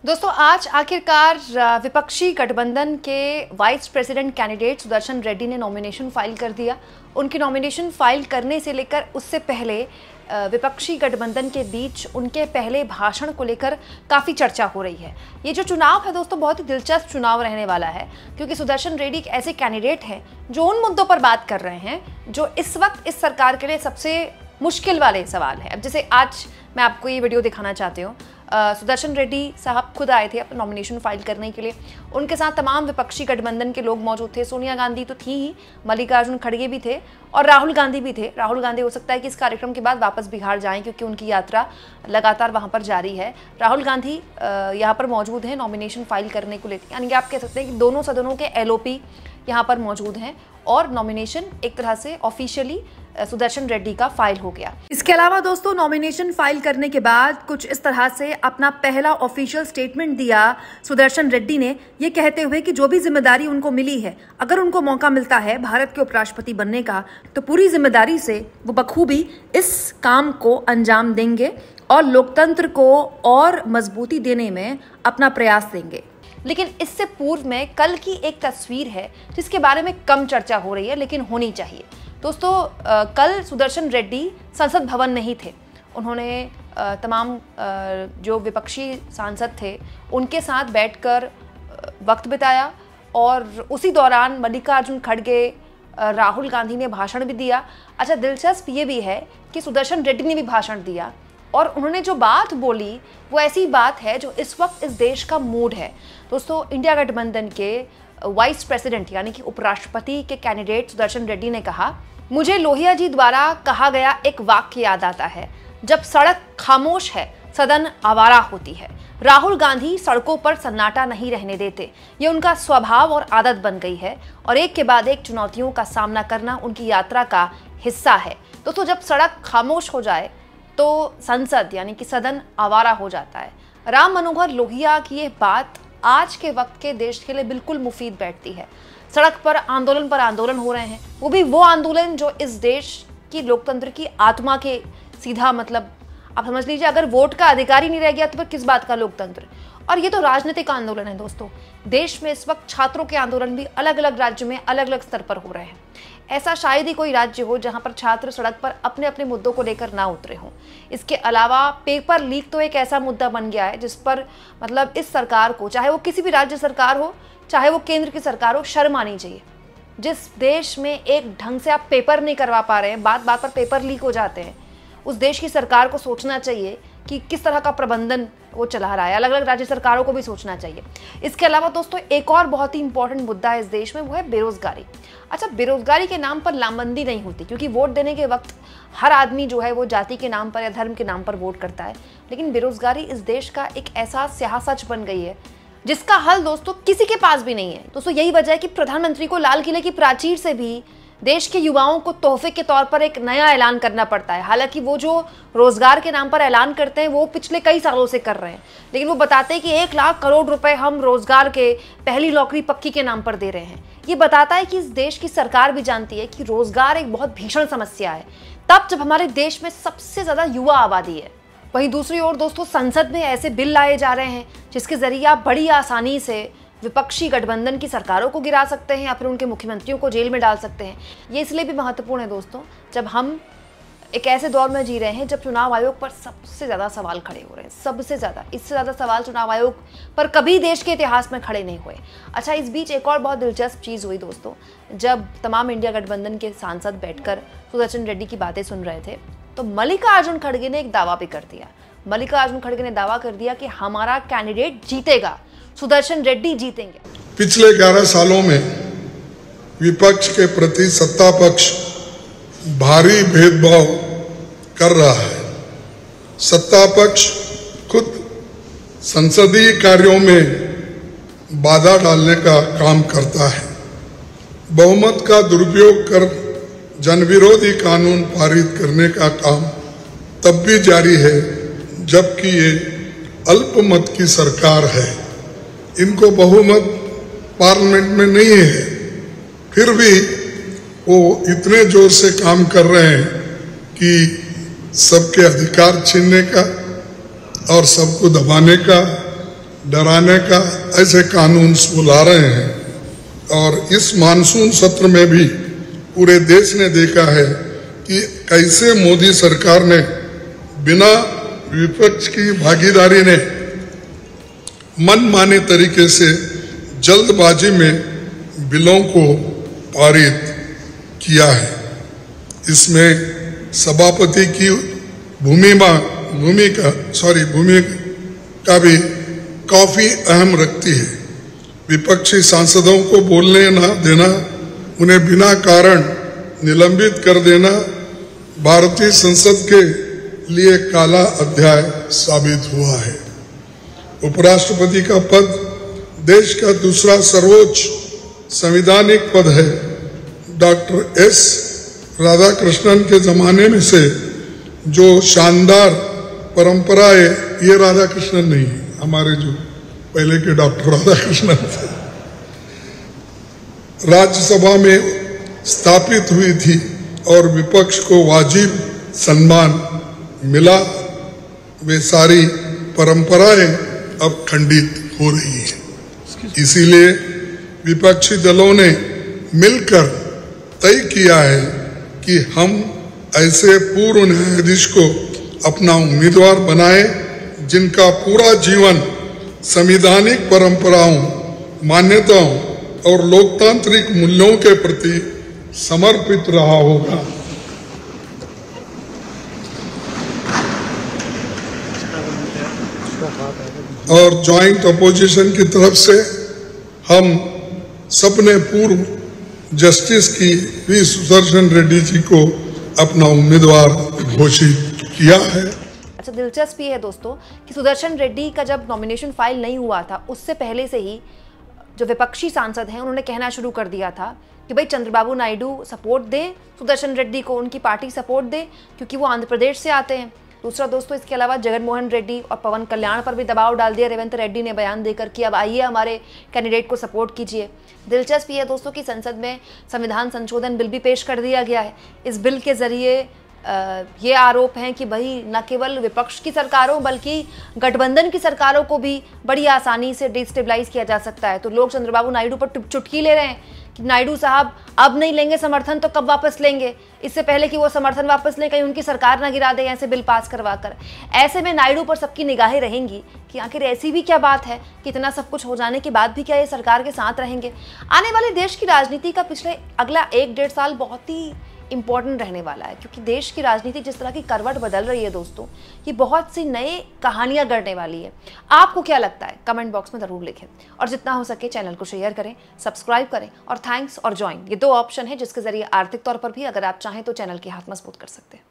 दोस्तों आज आखिरकार विपक्षी गठबंधन के vice president candidate Sudarshan Reddy ने नॉमिनेशन फाइल कर दिया। उनकी नॉमिनेशन फाइल करने से लेकर उससे पहले विपक्षी गठबंधन के बीच उनके पहले भाषण को लेकर काफ़ी चर्चा हो रही है। ये जो चुनाव है दोस्तों बहुत ही दिलचस्प चुनाव रहने वाला है, क्योंकि सुदर्शन रेड्डी एक ऐसे कैंडिडेट हैं जो उन मुद्दों पर बात कर रहे हैं जो इस वक्त इस सरकार के लिए सबसे मुश्किल वाले सवाल है। अब जैसे आज मैं आपको ये वीडियो दिखाना चाहती हूँ। सुदर्शन रेड्डी साहब खुद आए थे अपना नॉमिनेशन फाइल करने के लिए। उनके साथ तमाम विपक्षी गठबंधन के लोग मौजूद थे। सोनिया गांधी तो थी ही, मल्लिकार्जुन खड़गे भी थे और राहुल गांधी भी थे। राहुल गांधी हो सकता है कि इस कार्यक्रम के बाद वापस बिहार जाएं, क्योंकि उनकी यात्रा लगातार वहां पर जारी है। राहुल गांधी यहाँ पर मौजूद हैं नॉमिनेशन फाइल करने को लेकर, यानी कि आप कह सकते हैं कि दोनों सदनों के LOP यहाँ पर मौजूद हैं और नॉमिनेशन एक तरह से ऑफिशियली सुदर्शन रेड्डी का फाइल हो गया। इसके अलावा दोस्तों नॉमिनेशन फाइल करने के बाद कुछ इस तरह से अपना पहला ऑफिशियल स्टेटमेंट दिया सुदर्शन रेड्डी ने, ये कहते हुए कि जो भी जिम्मेदारी उनको मिली है, अगर उनको मौका मिलता है भारत के उपराष्ट्रपति बनने का, तो पूरी जिम्मेदारी से वो बखूबी इस काम को अंजाम देंगे और लोकतंत्र को और मजबूती देने में अपना प्रयास देंगे। लेकिन इससे पूर्व में कल की एक तस्वीर है जिसके बारे में कम चर्चा हो रही है, लेकिन होनी चाहिए। दोस्तों कल सुदर्शन रेड्डी संसद भवन में ही थे। उन्होंने तमाम जो विपक्षी सांसद थे उनके साथ बैठकर वक्त बिताया और उसी दौरान मल्लिकार्जुन खड़गे, राहुल गांधी ने भाषण भी दिया। अच्छा, दिलचस्प ये भी है कि सुदर्शन रेड्डी ने भी भाषण दिया और उन्होंने जो बात बोली वो ऐसी बात है जो इस वक्त इस देश का मूड है। दोस्तों इंडिया गठबंधन के वाइस प्रेसिडेंट यानी कि उपराष्ट्रपति के कैंडिडेट सुदर्शन रेड्डी ने कहा, मुझे लोहिया जी द्वारा कहा गया एक वाक्य याद आता है, जब सड़क खामोश है सदन आवारा होती है। राहुल गांधी सड़कों पर सन्नाटा नहीं रहने देते, ये उनका स्वभाव और आदत बन गई है और एक के बाद एक चुनौतियों का सामना करना उनकी यात्रा का हिस्सा है। दोस्तों जब सड़क खामोश हो जाए तो संसद यानी कि सदन आवारा हो जाता है। राम मनोहर लोहिया की ये बात आज के वक्त के देश के लिए बिल्कुल मुफीद बैठती है। सड़क पर आंदोलन हो रहे हैं, वो भी वो आंदोलन जो इस देश की लोकतंत्र की आत्मा के सीधा मतलब आप समझ लीजिए, अगर वोट का अधिकार ही नहीं रह गया तो फिर किस बात का लोकतंत्र। और ये तो राजनीतिक आंदोलन है दोस्तों। देश में इस वक्त छात्रों के आंदोलन भी अलग अलग राज्यों में अलग अलग स्तर पर हो रहे हैं। ऐसा शायद ही कोई राज्य हो जहां पर छात्र सड़क पर अपने अपने मुद्दों को लेकर ना उतरे हों। इसके अलावा पेपर लीक तो एक ऐसा मुद्दा बन गया है जिस पर मतलब इस सरकार को, चाहे वो किसी भी राज्य सरकार हो चाहे वो केंद्र की सरकार हो, शर्म आनी चाहिए। जिस देश में एक ढंग से आप पेपर नहीं करवा पा रहे हैं, बात बात पर पेपर लीक हो जाते हैं, उस देश की सरकार को सोचना चाहिए कि किस तरह का प्रबंधन वो चला रहा है। अलग अलग राज्य सरकारों को भी सोचना चाहिए। इसके अलावा दोस्तों एक और बहुत ही इंपॉर्टेंट मुद्दा है इस देश में, वो है बेरोजगारी। अच्छा, बेरोजगारी के नाम पर लामबंदी नहीं होती, क्योंकि वोट देने के वक्त हर आदमी जो है वो जाति के नाम पर या धर्म के नाम पर वोट करता है। लेकिन बेरोजगारी इस देश का एक ऐसा स्याह सच बन गई है जिसका हल दोस्तों किसी के पास भी नहीं है। दोस्तों यही वजह है कि प्रधानमंत्री को लाल किले की प्राचीर से भी देश के युवाओं को तोहफे के तौर पर एक नया ऐलान करना पड़ता है। हालांकि वो जो रोजगार के नाम पर ऐलान करते हैं वो पिछले कई सालों से कर रहे हैं, लेकिन वो बताते हैं कि 1 लाख करोड़ रुपए हम रोजगार के पहली नौकरी पक्की के नाम पर दे रहे हैं। ये बताता है कि इस देश की सरकार भी जानती है कि रोजगार एक बहुत भीषण समस्या है, तब जब हमारे देश में सबसे ज्यादा युवा आबादी है। वहीं दूसरी ओर दोस्तों संसद में ऐसे बिल लाए जा रहे हैं जिसके जरिए आप बड़ी आसानी से विपक्षी गठबंधन की सरकारों को गिरा सकते हैं या फिर उनके मुख्यमंत्रियों को जेल में डाल सकते हैं। ये इसलिए भी महत्वपूर्ण है दोस्तों जब हम एक ऐसे दौर में जी रहे हैं जब चुनाव आयोग पर सबसे ज़्यादा सवाल खड़े हो रहे हैं, सबसे ज़्यादा। इससे ज़्यादा सवाल चुनाव आयोग पर कभी देश के इतिहास में खड़े नहीं हुए। अच्छा, इस बीच एक और बहुत दिलचस्प चीज़ हुई दोस्तों, जब तमाम इंडिया गठबंधन के सांसद बैठकर सुदर्शन रेड्डी की बातें सुन रहे थे तो मल्लिकार्जुन खड़गे ने एक दावा भी कर दिया। मल्लिकार्जुन खड़गे ने दावा कर दिया कि हमारा कैंडिडेट जीतेगा, सुदर्शन रेड्डी जीतेंगे। पिछले 11 सालों में विपक्ष के प्रति सत्ता पक्ष भारी भेदभाव कर रहा है। सत्ता पक्ष खुद संसदीय कार्यों में बाधा डालने का काम करता है। बहुमत का दुरुपयोग कर जनविरोधी कानून पारित करने का काम तब भी जारी है जबकि ये अल्पमत की सरकार है। इनको बहुमत पार्लियामेंट में नहीं है, फिर भी वो इतने जोर से काम कर रहे हैं कि सबके अधिकार छीनने का और सबको दबाने का डराने का ऐसे कानून वो ला रहे हैं। और इस मानसून सत्र में भी पूरे देश ने देखा है कि कैसे मोदी सरकार ने बिना विपक्ष की भागीदारी ने मनमाने तरीके से जल्दबाजी में बिलों को पारित किया है। इसमें सभापति की भूमिका भी काफी अहम रखती है। विपक्षी सांसदों को बोलने न देना, उन्हें बिना कारण निलंबित कर देना भारतीय संसद के लिए काला अध्याय साबित हुआ है। उपराष्ट्रपति का पद देश का दूसरा सर्वोच्च संवैधानिक पद है। डॉक्टर एस राधाकृष्णन के जमाने में से जो शानदार परंपरा है, ये राधाकृष्णन नहीं है, हमारे जो पहले के डॉक्टर राधाकृष्णन थे, राज्यसभा में स्थापित हुई थी और विपक्ष को वाजिब सम्मान मिला। वे सारी परंपराएं अब खंडित हो रही हैं। इसीलिए विपक्षी दलों ने मिलकर तय किया है कि हम ऐसे पूर्व न्यायाधीश को अपना उम्मीदवार बनाए जिनका पूरा जीवन संवैधानिक परंपराओं, मान्यताओं और लोकतांत्रिक मूल्यों के प्रति समर्पित रहा होगा। और जॉइंट अपोजिशन की तरफ से हम सबने पूर्व जस्टिस की वी सुदर्शन रेड्डी जी को अपना उम्मीदवार घोषित किया है। अच्छा, दिलचस्प ये है दोस्तों कि सुदर्शन रेड्डी का जब नॉमिनेशन फाइल नहीं हुआ था, उससे पहले से ही जो विपक्षी सांसद हैं उन्होंने कहना शुरू कर दिया था कि भाई चंद्रबाबू नायडू सपोर्ट दे सुदर्शन रेड्डी को, उनकी पार्टी सपोर्ट दे, क्योंकि वो आंध्र प्रदेश से आते हैं। दूसरा दोस्तों, इसके अलावा जगनमोहन रेड्डी और पवन कल्याण पर भी दबाव डाल दिया रेवंत रेड्डी ने बयान देकर कि अब आइए हमारे कैंडिडेट को सपोर्ट कीजिए। दिलचस्प ये है दोस्तों कि संसद में संविधान संशोधन बिल भी पेश कर दिया गया है। इस बिल के जरिए ये आरोप हैं कि भाई न केवल विपक्ष की सरकारों बल्कि गठबंधन की सरकारों को भी बड़ी आसानी से डिस्टेबलाइज किया जा सकता है। तो लोग चंद्रबाबू नायडू पर चुटकी ले रहे हैं कि नायडू साहब अब नहीं लेंगे समर्थन तो कब वापस लेंगे, इससे पहले कि वो समर्थन वापस लें कहीं उनकी सरकार ना गिरा दे ऐसे बिल पास करवा कर। ऐसे में नायडू पर सबकी निगाहें रहेंगी कि आखिर ऐसी भी क्या बात है कि इतना सब कुछ हो जाने के बाद भी क्या ये सरकार के साथ रहेंगे। आने वाले देश की राजनीति का अगला 1-1.5 साल बहुत ही इंपॉर्टेंट रहने वाला है, क्योंकि देश की राजनीति जिस तरह की करवट बदल रही है दोस्तों, ये बहुत सी नई कहानियां गढ़ने वाली है। आपको क्या लगता है कमेंट बॉक्स में ज़रूर लिखें और जितना हो सके चैनल को शेयर करें, सब्सक्राइब करें और थैंक्स और ज्वाइन, ये 2 ऑप्शन है जिसके जरिए आर्थिक तौर पर भी अगर आप चाहें तो चैनल की हाथ मजबूत कर सकते हैं।